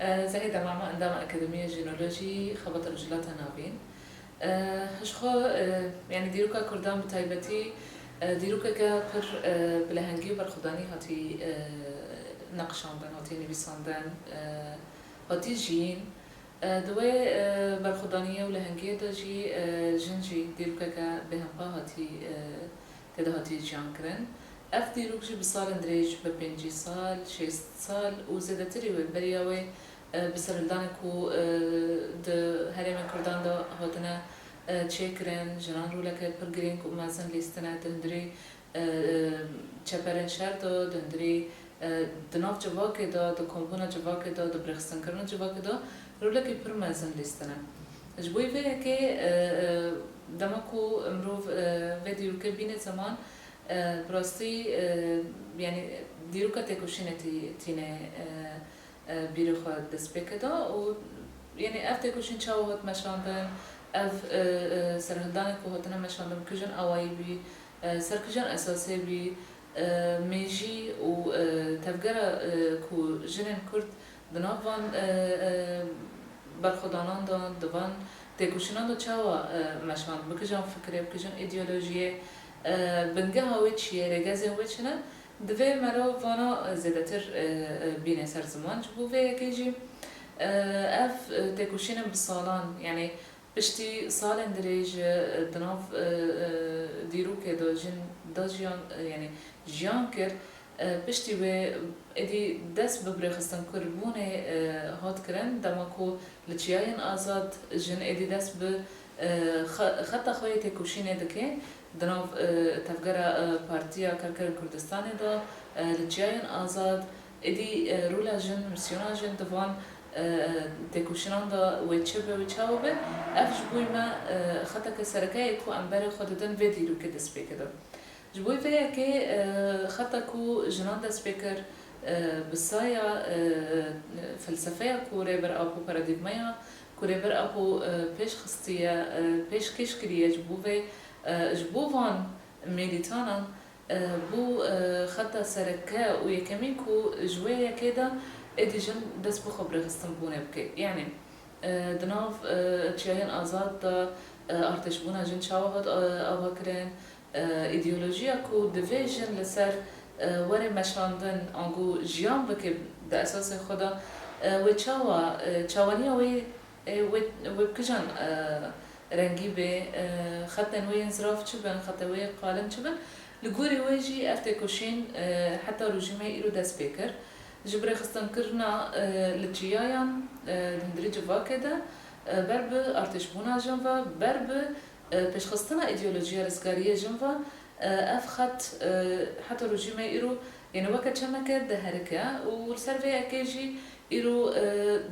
زاهدة مع اندام أكاديمية جينولوجي خبط رجلاتها نابين. هشخو يعني ديروكا كردان بتايبتي ديروكا كبر بلهنجي برخداني هاتي نقشاندن هاتي نویساندن هاتي جين دوی برخدانیه و لهنگیه دا جی جنجی دیروکا که به همپا هاتی تدا هاتی جان کرن اف دیروک جی بسال اندریج به 5 سال 6 سال و زیده تری و بریاوی بسرلدان کو ده هرم کردان دا هاتنا چه کرن جنان رو لکه پرگرین کو مازن لیستنا دندری چپرن شهر دا دندری دناف جواکه دا دا کمپونا جواکه دا دا برخستن کرن جواکه دا رولكي برمازن ليستنا جبوي فيها كي دمكو مروف فيديو كبينة زمان براستي يعني ديروكا تكوشينة تينا بيروخا دسبيكدا و يعني اف تكوشين شاوهات مشاندن اف سرهدانك وهاتنا مشاندن كجن اواي بي سركجن اساسي بي ميجي و تفجر كو جنن كرد دنابان برخدانان دان دوان تکوشنان دو چاوا مشان بکجان فکری بکجان ایدئولوژی بنگه هاوی چیه رگزی هاوی چنه دوی مرا وانا زیادتر بینه سر زمان جبو وی کیجی اف تکوشین بسالان یعنی بشتی سال اندریج دناف دیرو که دو جن دا جیان یعنی جیان کرد پشتی و ادی دست ببرخستن کربونه هات کرن دماکو لچیاین آزاد جن ادی دست به خط خوی تکوشینه دکه دناف تفجر پارتیا کرکر کردستان دا لچیاین آزاد ادی رولا جن مسیونا جن دوان تکوشینان دا ویچه به ویچاو به افش بوی ما خطا که سرکه کو انبر خوددن ویدیو که دست بکده جبوي فيها كي خطا كو جنان دا سبيكر بسايا فلسفية كو ريبر أبو باراديغمايا كو ريبر أبو بيش خستية بيش كيش كريا جبو فان ميليتانا بو خطا سركا ويكمين كو جوية كده ادي جن دس بو خبر خستنبونه بكي يعني دناف تشاهين آزاد دا ارتشبونا جن شاوهد آبا کرن ایدئولوژیا کو دیویژن لسر وری مشاندن آنگو جیان بکه در اساس خدا و چاوانی و بکجان رنگی به خط نوی انصراف چبن خط نوی قالم چبن لگوری ویجی افتکوشین حتی رژیمه ایرو دست بکر جبر خستن کرنا لجیایان دندری جوا کده بر به ارتش بونا جنوا بر به پیش خستنا ایدئولوژی رزگاریه جنوا اف خط حتی رژیمه ایرو یعنی وقت چما کرد ده هرکه و سروی اکیجی ایرو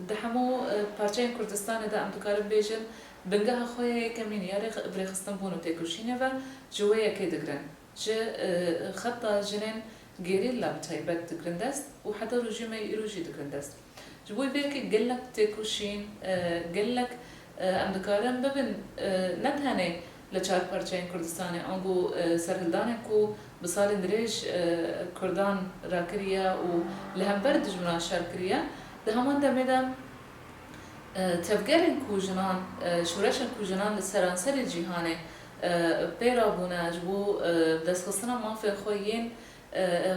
ده همو پارچه کردستان ده ام دکارم بیشن بنگه خویه کمین یاری بری خستن بونو تکوشینه و جوه اکی دگرن جه خطا جنین گیری لاب تایبت دگرن دست و حتی رژیمه ایرو جی دگرن دست جبوی بیکی گلک تکوشین گلک ام دکارم ببین نتهنه لچار پارچه کردستانه آنگو سرهلدانه کو بسال اندریج کردان را کریه و لهم برد جمنا شار کریه ده همان دمیده تفگرین کو جنان شورشن کو جنان لسرانسر جیهانه پیرا بونه جبو دست خستنا مافی خویین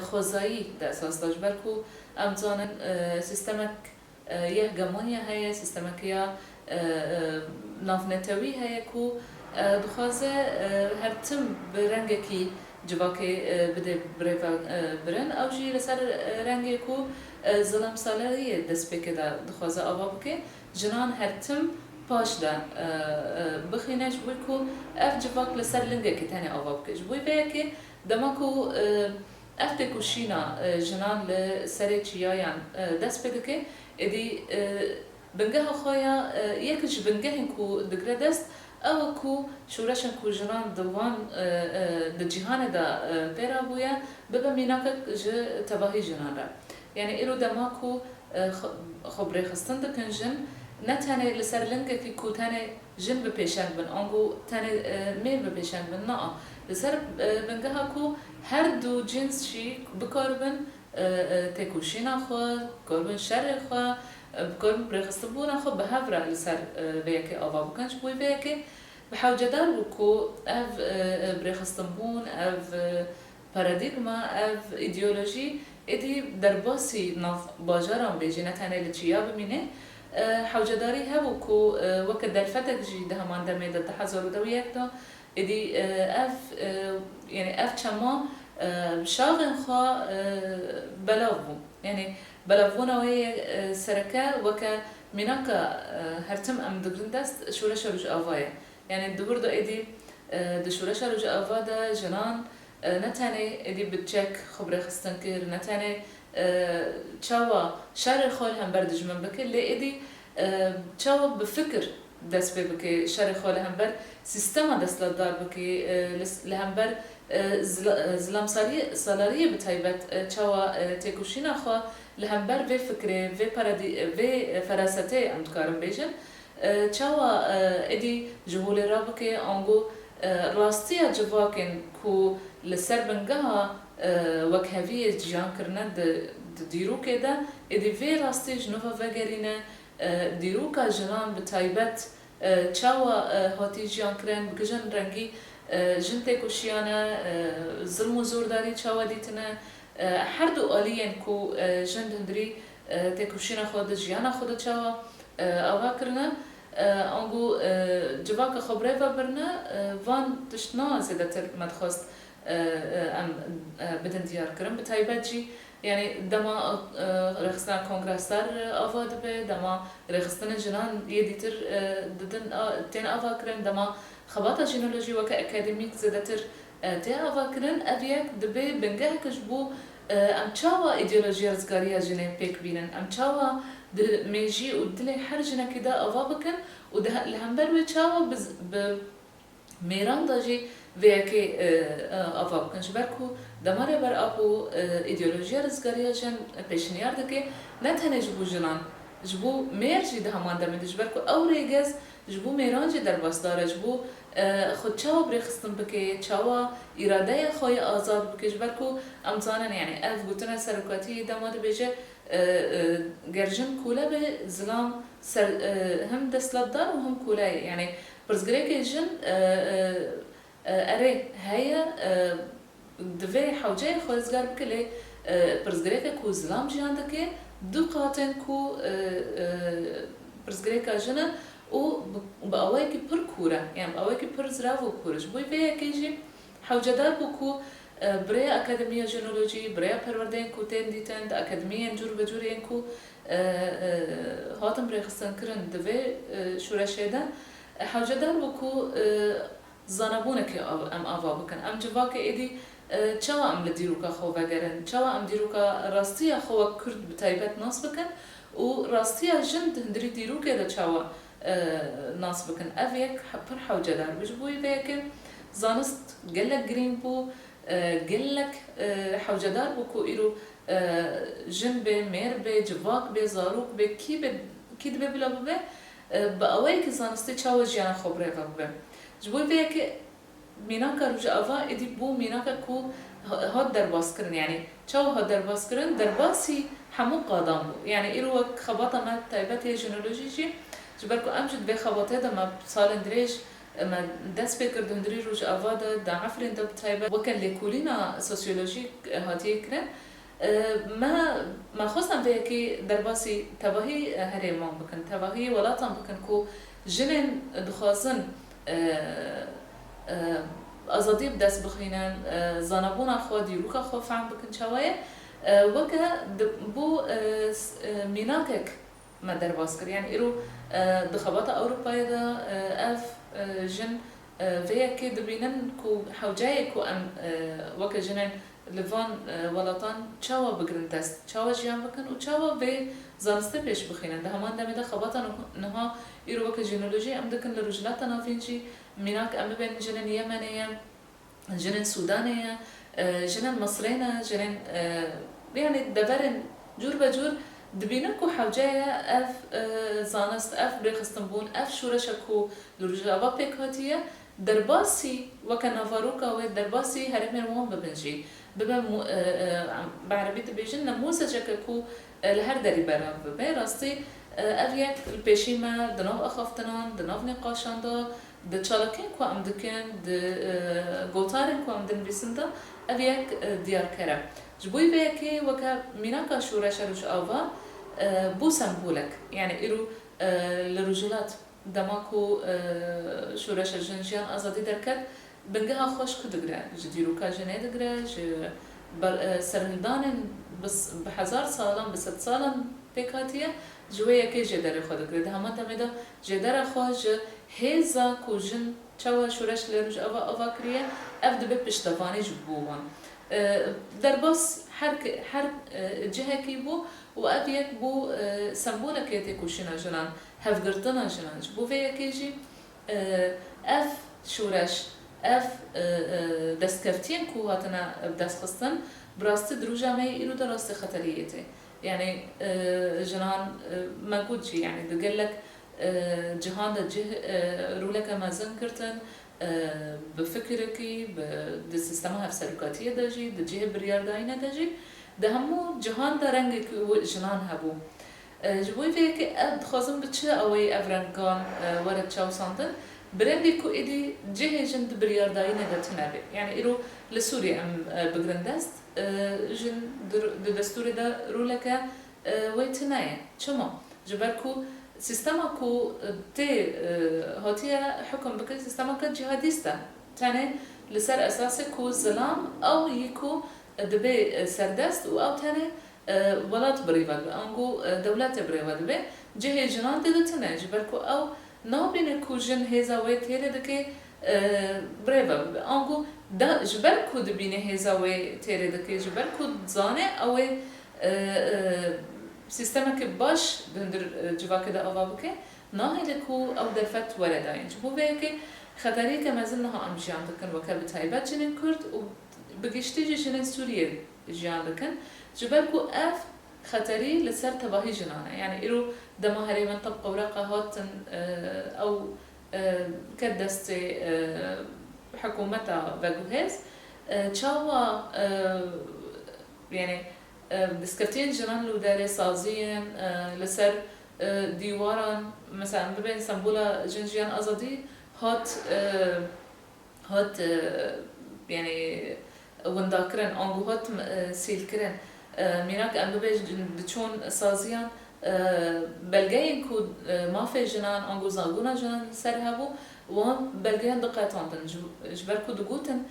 خوزایی ده اساس داشت برکو امزانن سیستمک یه گمانیه هیه سیستمک یا نافنتوی هیه کو دخوازه هر تم برنگه کی جواکه بده برن او جی لسر رنگه کو ظلم سالریه دست بکه ده دخوازه آوا بکه جنان هر تم پاش ده بخینش بوی کو اف جواک لسر لنگه که تاني آوا بکه جبوی بیا که دماکو اف تکوشینا جنان لسر چیایان دست بکه که ادی بنگه خویا یکیش بنگه کو دگره دست او کو شورشن کو جنان دوان د جهان دا پیرا بویا ببا میناک ج تباهی جنان را یعنی ایرو دما کو خبره خستن دکن جن نه تنه لسر لنگه کی کو تنه جن بپیشند بن آنگو تنه میر بپیشند بن نه لسر بنگه کو هر دو جنس شی بکار بن تکوشینا خو کار بن شر خو بکن برخستن بودن خب به هفره لسر ویکی آوا بکنش بوی ویکی بحاجة دار بكو اف برخستن بون اف پارادیگما اف ایدئولوژی ادی در باسی ناف باجرام بیجی نتانه لچیا بمینه حوجة داری هبو کو وقت دلفتك جي ده همان دمي ده 2002 دا ادي اف يعني اف چما شاغن خوا بلاغو يعني بلاغونا وهي سركا وكا مناكا هرتم ام دغرندست شورش روج آوايا يعني دبر دا ادي دشورش روج آوا دا جنان نتانه ادي بتشك خبره خستن كر نتانه چاوا شر خال هم بردج من بکه لی ادی چاوا بفکر دست بکه شر خال هم بر سیستم دست دار بکه لهم بر زلام سالاری بتایبت چاوا تکوشینا خوا لهم بر و فکره و پردی و فراسته امتکارم بیشن چاوا ادی جهول را بکه آنگو راستی جواکن کو لسر بنگاه وەک هەڤیە جیانکردنە دیرۆکێدا ئێدی vê rastî ji nava vegerîne dîroka jinan bi taybet çawa hatî jiyankirin bikijin rengî jin têkoşiyane zilm û zordarî çawa dîtine her du aliyên ku jin hundirî têkoşîna xwe di jiyana xwe de çawa ava kirine ango civaka xebrê vebirine van tiştna zêdetir me dixwast ام بدن دیار کردم به تایبت جی یعنی دما رخصتن کنگرهدار آواد به دما رخصتن جنان یه دیتر ددن تین آوا کردن دما خبات جینولوژی وک اکادمیک زدتر تی آوا کردن اویک دبی بنگه کش بو ام چاوا ایدئولوژی رزگاری جنه پیک بینن ام چاوا دل میجی و دل هر جنه کدا آوا بکن و ده لهمبر و چاوا ب میران داجی ویکی آوا بکنش برکو دماره بر آبو ایدئولوژی رزگاری جن پیشنیار دکه نه تنه جبو جنان جبو میر جی ده همان دمیدش برکو او ریگز جبو میران جی در باس داره جبو خود چاوا برخستن بکه چاوا اراده خوی آزاد بکش برکو امزانن یعنی اف گوتن سرکاتی دماده بیجه گرجن کوله به زلام هم دستلات دار و هم کوله یعنی برزگره که جن اره هيا دوی حوجه خوزگار بکلی پرزگره که کو زلام جیان دکه دو قاتن کو پرزگره که جنه و با اوای که پر کوره یعنی با اوای که پر زراو و کورش بوی وی که جی حوجه دار بو کو برای اکادمیه جنولوژی برای پروردن کو تن دیتن د اکادمیه جور به جور این کو هاتم برای خستن کرن دوی شورشه ده حوجه دار بو کو زانبونه که ام آوا بکن ام جواک ایدی چوا ام لدیروکا خو وگرن چوا ام دیروکا راستی خو کرد بتایبت ناس بکن و راستی جند هندری دیروکه ده چوا ناس بکن اویک پر حوجه دار بجبوی ویکن زانست گلک گرین بو گلک حوجه دار بو کو ایرو جن به میر به جواک به زاروک به کی دبه بلا ببه با اوی که زانستی چوا جیان خبره ببه جبوی وی که میناکا روز آوا ادی بو میناکا کو هاد درباس کرن یعنی چاو هاد درباس کرن درباسی همو قادم بو یعنی ایرو خباطه ما تایبتی جنولوژی جی جبرکو امجد به خباطه ده ما سال اندریش ما دست بکر دندری روز آوا ده دعفرین ده تایبت وکن لیکولینا سوسیولوژی هاتیه کرن ما خواستم وی که درباسی تباهی هریمان بکن تباهی ولاتان بکن کو جنن دخوازن آزادی بدست بخینن زانبون خو دیروکا خو فهم بکن چوایه وکه بو میناکک ما درباس کر یعنی ایرو دخبات اروپایی دا اف جن ویا که دبینن کو حوجای کو ام وکه جنن لوان ولاتان چوا بگرن دست چوا جیان بکن و چوا به زانسته پیش بخینن ده همان دمی ده خبات نها ایرو وکه جنولوژی ام دکن لرجلات نافینجی میناک ام بین جنن یمنیه جنن سودانیه جنن مصرینه جنن يعني دبرن جور بجور دبینن کو حوجای اف زانست اف برخستنبون اف شورشکو لرجلا پیکاتیه درباسی وکه نافاروکا و درباسی هرم روان ببنجی ببن بعربی تبیجن نموذج که کو لهر دری برام به راستی أفيك البيشيما دناف أخفتنان دناف نقاشان دا دچالکین کو ام دکن د گوتارن کو ام دن بیسنده أفيك ديار كرا جبوي بيكي وكا ميناكا شورش رج آوا بو سمبولك يعني إرو لرجلات دماكو شورش الجنجيان أزادي دركت بنجها خوش كدقرا جديرو كاجنة دقرا سرهلدان بس بحزار سالان بست سالان بكاتية جوية كي جدار خود دقرا ده هما تمدا جدار خوش هزا كوجن چاوا شورش لرج آوا كريه أفد بپشتوانی جبوان در باس هر جهه کی بو و أبيك بو سمبولا كيتي كوشنا جنان هفقرتنا جنان بو فيا كيجي اف شورش اف دستكفتين كو هاتنا بدست خستن براست دروجا مي إلو دراست خطريتي يعني جنان ما قد يعني دقلك جهان دا جه رولك ما زنكرتن بفكركي بالسيستمها في سلوكاتية داجي دجيه بريار داينة داجي ده همو جهان دا رنگك جنان هبو جبوي فيك أد خازم بتشا أوي أفرنقان ورد شاو سانتن برنگي كو إدي جيه جند بريار داينة دا تنابي يعني إلو لسوريا أم بغرندست جن دستوري دا رولك ويتنايا چما جبالكو سيستما كو تي هاتيا حكم بكل سيستما كجهاديستا تاني لسر أساسي كو الظلام أو يكو دبي سردست أو تاني ولات بريفاد أنجو دولات بريفاد بي جهة جنان دتنا جبالكو أو نابين كو جن هزا ويتيري دكي بريفاد أنجو دا جبالكو دبيني هزا ويتيري دكي جبالكو زاني أو سيستمك باش دندر جواك دا أوابك ناهي لكو أو دفت ولدين جبو بيكي خطري كما زلناها أم جيان دكن وكا بتايبات جنين كرد وبقشتيجي جنين سوريا جيان دكن جبالكو أف خطري لسر تباهي جنانا يعني إلو دما هري من طبق ورقة هاتن أو كدستي حكومتا بقوهيز تشاوا يعني دسكتين جنان لو داري سازين لسر ديواران مثلا ببين سمبولا جنجيان أزادي هات يعني ونداكرن أنجو هات سيلكرن ميناك أم ببين دچون سازيان بلغين كو ما في جنان أنجو زاغونا جنان سر هبو وان بلغين دقاتان جبركو دقوتن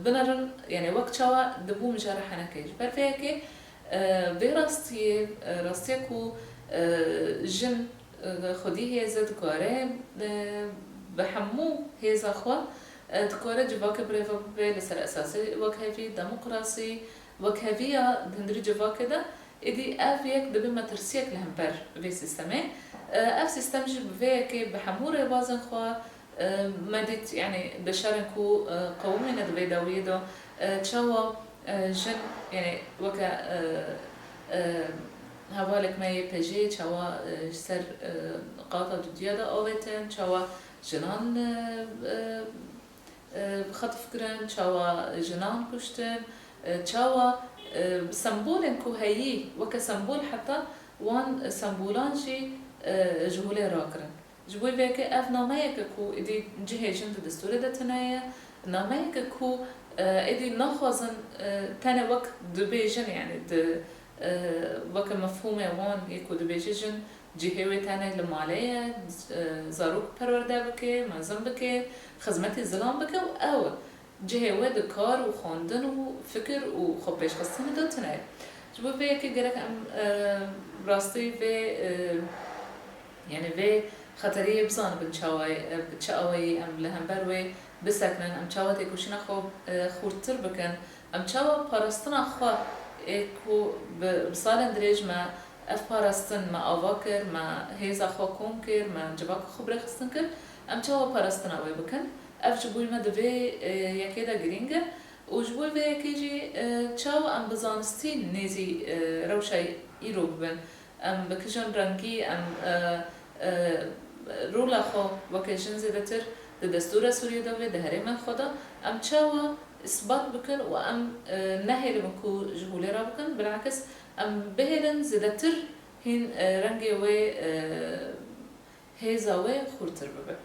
بنرن يعني وقت شوا دبو مجرح أنا كيج برفيكي راستي كو جن خدي هي زد كاره بحمو هي زخوا تكاره جواك بريفا لسر أساسي وكهفي ديمقراطي وكهفية دندري جواك ده إدي أفيك دبي ما ترسيك لهم بر في سيستمه أف سيستم جبفيكي بحمو ريبازن خوا مدت يعني دشارنكو قومنا دبيداوية ده تشوا جن يعني وكا هوالك ما يبجي تشوا سر قاطع جديدة أوتن تشوا جنان خطف كرن تشوا جنان كشتن تشوا سمبولن كو هيي وكا سمبول حتى وان سمبولان شي جهولي راكرن جبوي بيك اف ناميك كو ادي جهه جند دستور دتنايا ناميك كو ادي نخوزن تاني وقت دبيجن يعني وقت مفهومه وان يكو دبيجن جهه تاني لماليه زاروك پرورده بك منظم بك خدمت الظلام بك او جهه ود کار و خواندن و فکر و خب پیش خستن دتنايا جبوي بيك گرك ام راستی و يعني في خطرية بزان بتشاوي أم لهم بروي بسكنن أم تشاوتي كوشنا خوب خورتر بكن أم تشاوا باراستنا خوا إكو بصالن دريج ما أف باراستن ما أواكر ما هيزا خوا كونكر ما جباك خبرة خستنكر أم تشاوا باراستنا وي بكن أف جبوي ما دفي يكيدا جرينجر وجبوي في يكيجي تشاوا أم بزانستين نيزي روشاي إيرو ببن أم بكجن رنگي أم رولا خو وكجن زدتر دستور سوريا دولة دهريم خدا أم تشاوا إثبات بكن وأم نهر مكو جهولي رابكن بالعكس أم بهرن زدتر هین رنگی و هیزا و خورتر ببه